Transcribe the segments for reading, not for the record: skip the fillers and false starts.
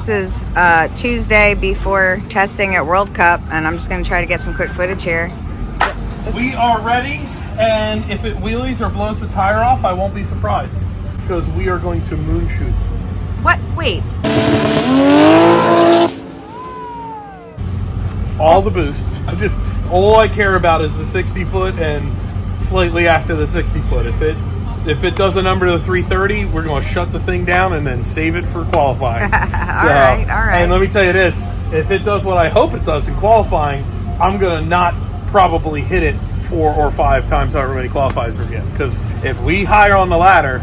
This is Tuesday before testing at World Cup, and I'm just going to try to get some quick footage here. We are ready, and if it wheelies or blows the tire off, I won't be surprised, because we are going to moon shoot. What? Wait. All the boost. All I care about is the 60 foot and slightly after the 60 foot. If it does a number to the 330, we're going to shut the thing down and then save it for qualifying. All right. And let me tell you this, if it does what I hope it does in qualifying, I'm going to not probably hit it 4 or 5 times however many qualifiers we get. Because if we higher on the ladder,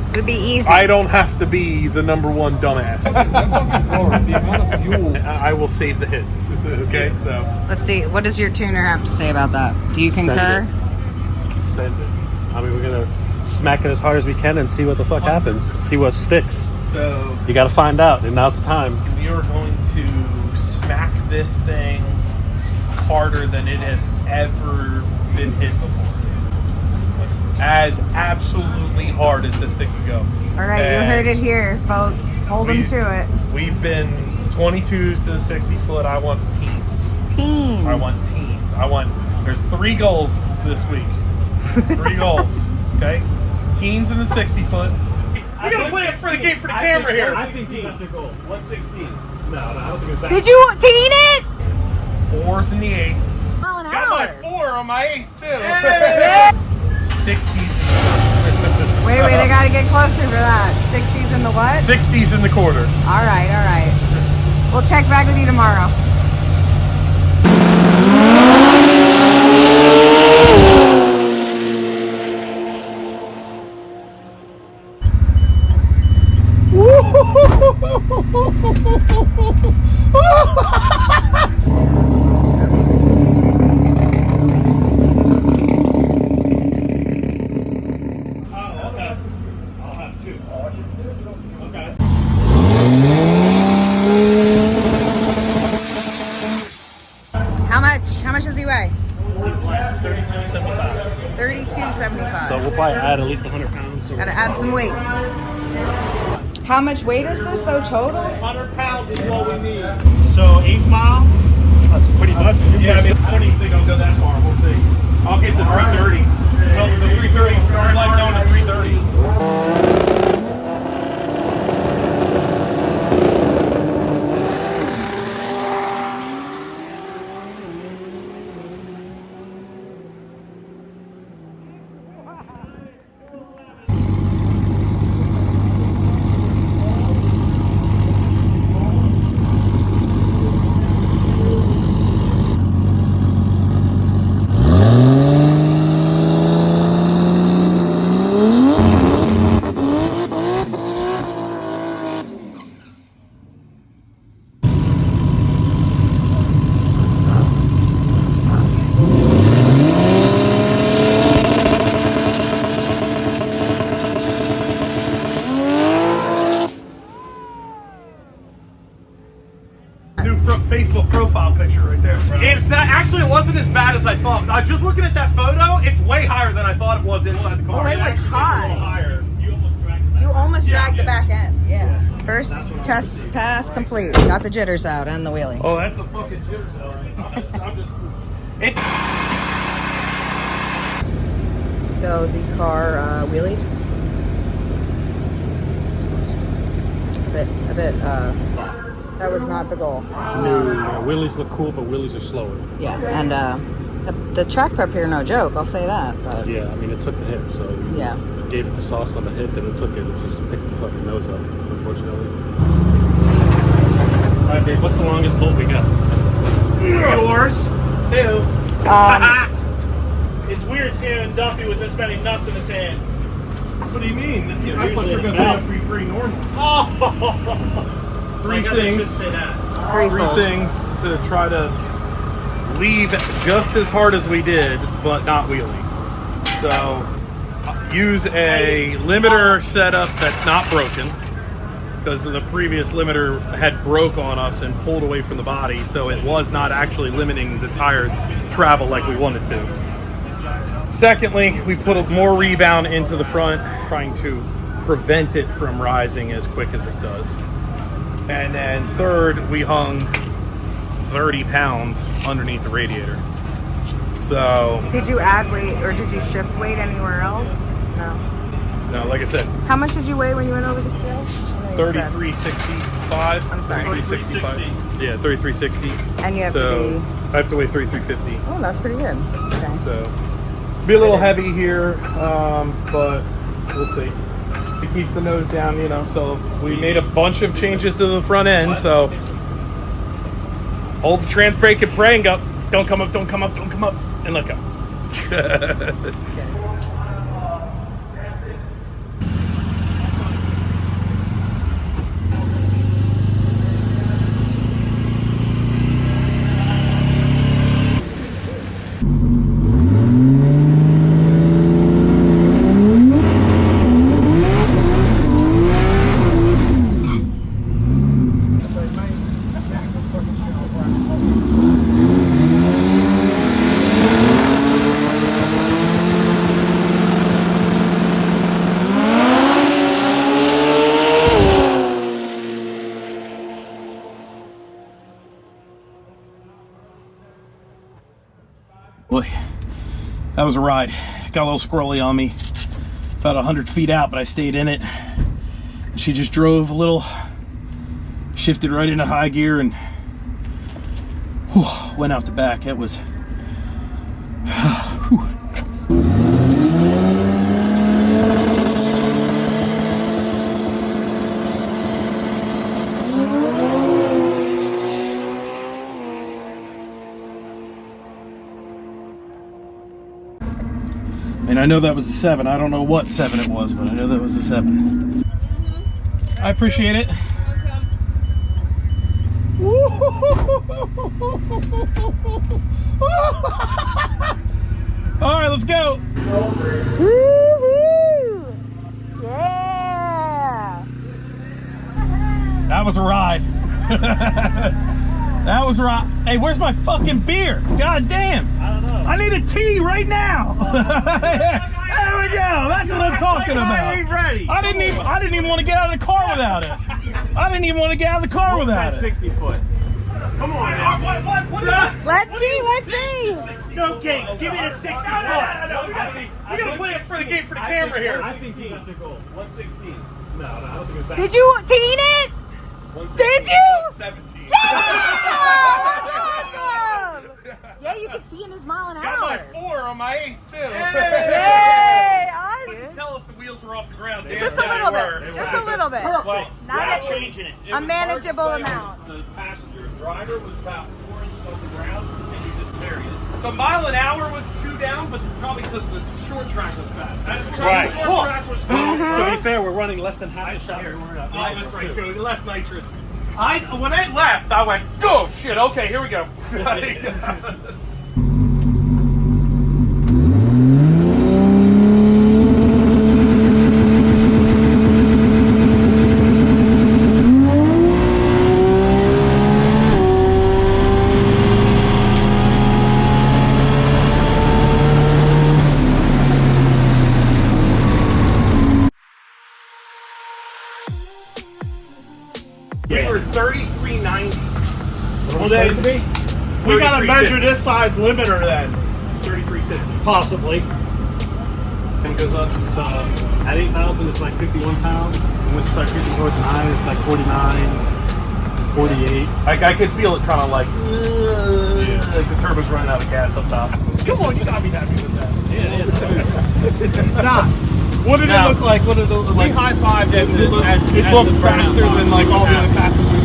it would be easy. I don't have to be the #1 dumbass. The amount of fuel. I will save the hits. Okay, so. Let's see. What does your tuner have to say about that? Do you concur? Send it. I mean, we're going to smack it as hard as we can and see what the fuck happens. See what sticks. So. You got to find out, and now's the time. We are going to smack this thing harder than it has ever been hit before. As absolutely hard as this thing can go. All right, And you heard it here, folks. Hold them to it. We've been 22s to the 60 foot. I want teens. Teens. I want teens. There's 3 goals this week. 3 goals. Okay? Teens in the 60 foot. We gotta play it for the game for the camera here. I think that's a goal. 116. No, I don't think it's that. Did you teen it? 4s in the 8th. Oh, an Got my hour. 4 on my 8th too. Yeah. 60s. Wait, I gotta get closer for that. 60s in the what? 60s in the quarter. All right. We'll check back with you tomorrow. How much does he weigh? 32.75. 32.75. So we'll probably add at least 100 pounds. So Gotta add some weight. How much weight is this though total? 100 pounds is what we need. So 8 mile. That's pretty much. Yeah, I mean, I don't even think I'll go that far. We'll see. I'll get to 330. Well, the 330, I like going to 330. Facebook profile picture right there. It's that actually it wasn't as bad as I thought. Just looking at that photo, it's way higher than I thought it was inside the car. Oh, it was high. A little higher. You almost dragged the back end. Yeah. First test pass complete. Got the jitters out and the wheelie. Oh, that's a fucking jitters out. I'm just. So the car wheelied. A bit. That was not the goal. No, wheelies look cool, but wheelies are slower. Yeah, and the track prep here, no joke. I'll say that. But Yeah, I mean, it took the hit, so yeah. Gave it the sauce on the hit, then it took it. It just picked the fucking nose up, unfortunately. All right, babe, what's the longest bolt we got? Yours. Ew. It's weird seeing Duffy with this many nuts in his hand. What do you mean? Yeah, I thought you were going to say a free normal. Oh! Three things to try to leave just as hard as we did, but not wheelie. So use a limiter setup that's not broken, because the previous limiter had broke on us and pulled away from the body, so it was not actually limiting the tires travel like we wanted to. Secondly, we put more rebound into the front, trying to prevent it from rising as quick as it does. And then third, we hung 30 pounds underneath the radiator. So Did you add weight or did you shift weight anywhere else? No. no, like I said, How much did you weigh when you went over the scale? 3365. I'm sorry. 3365. Yeah, 3360. And you have So to be. I have to weigh 3350. Oh, that's pretty good. Okay. So be a little heavy here, but we'll see. It keeps the nose down, you know. So we made a bunch of changes to the front end. So hold the trans brake and pray and go, don't come up, don't come up, don't come up, and let go. Boy, that was a ride. Got a little squirrely on me. About 100 feet out, but I stayed in it. She just drove a little, shifted right into high gear and went out the back. It was, and I know that was a 7. I don't know what 7 it was, but I know that was a 7. I appreciate it. All right, let's go. Woo-hoo! Yeah! That was a ride. That was a ride. Hey, where's my fucking beer? God damn. I don't know. I need a tea right now. There we go. That's what I'm talking about. Ready. I didn't even want to get out of the car without it. I didn't even want to get out of the car without it. 60 foot. Come on, man. What? Let's see, let's see. No game. Give me the 60 foot. We gotta play it for the game for the camera here. I think he got the goal. 116. No, I don't think it's that. Did you teen it? Did you? 17. Yeah! That's awesome! Yeah, you can see in his mile an Got my hour. 4 on my 8th too. Yay! Awesome. Tell if the wheels were off the ground. Just a little bit. Just a little bit. Well, Not changing it. a manageable amount. The passenger driver was about 4 inches off the ground, and you just buried it. So mile an hour was 2 down, but it's probably because the short track was fast. Right. The short track was fast. To be fair, we're running less than half a shot. Oh, that's right too. Less nitrous. When I left, I went, oh shit, okay, here we go. We were 3390. Well, then, we gotta measure this side limiter then. 3350. Possibly. And goes up. So at 8,000, it's like 51 pounds. And once you start getting towards 9, it's like 49, 48. I could feel it kind of like the turbo's running out of gas up top. Come on, you gotta be happy with that. Yeah, it is. It's not. What did it look like? What did it look like? We high-fived it. It looked faster than like all the other passengers.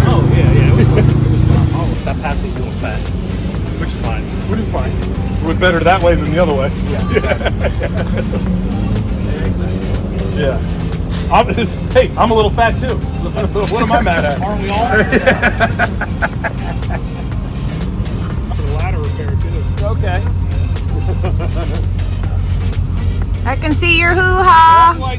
Oh, yeah. It was that pass was real fat. Which is fine. Which is fine. It was better that way than the other way. Yeah. Hey, I'm a little fat too. What am I mad at? Aren't we all? For the ladder repair, too. Okay. I can see your hoo-ha. Like